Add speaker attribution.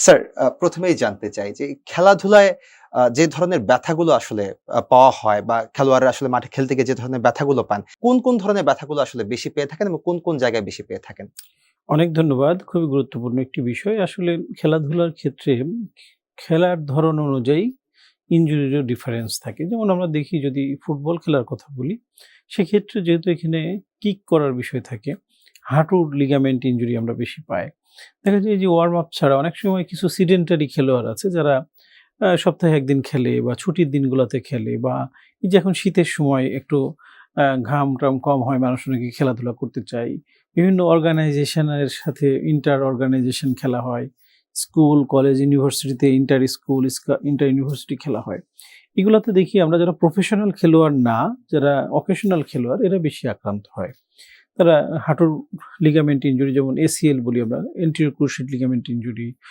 Speaker 1: Sir, প্রথমেই জানতে চাই যে খেলাধুলায় যে ধরনের ব্যথাগুলো আসলে পাওয়া হয় বা খেলোয়াড়রা আসলে মাঠে খেলতে গিয়ে যে ধরনের ব্যথাগুলো পান, কোন ধরনের ব্যথাগুলো আসলে বেশি পেয়ে থাকেন এবং কোন জায়গায় বেশি পেয়ে থাকেন?
Speaker 2: অনেক ধন্যবাদ। খুবই গুরুত্বপূর্ণ একটি বিষয়। আসলে খেলাধুলার ক্ষেত্রে খেলার ধরন অনুযায়ী ইনজুরিরও ডিফারেন্স থাকে। যেমন আমরা দেখি যদি ফুটবল খেলার কথা বলি, সেক্ষেত্রে যেহেতু এখানে কিক করার বিষয় থাকে, হাঁটুর লিগামেন্ট ইনজুরি আমরা বেশি পাই। দেখা যায় যে ওয়ার্ম আপ ছাড়া অনেক সময় কিছু সিডেন্টারি খেলোয়াড় আছে যারা সপ্তাহে ১ দিন খেলে বা ছুটির দিনগুলাতে খেলে বা এই যে এখন শীতের সময় একটু ঘাম-টাম কম হয়, মানুষ অনেকে খেলাধুলা করতে চায়। বিভিন্ন অর্গানাইজেশনের সাথে ইন্টার অর্গানাইজেশন খেলা হয়। স্কুল, কলেজ, ইউনিভার্সিটিতে ইন্টার স্কুল, ইন্টার ইউনিভার্সিটি খেলা হয়। এগুলাতে দেখি আমরা যারা প্রফেশনাল খেলোয়াড় না, যারা অকেশনাল খেলোয়াড় এরা বেশি আক্রান্ত হয়। তারা হাঁটুর লিগামেন্ট ইনজুরি যেমন ACL বলি আমরা, anterior cruciate ligament injury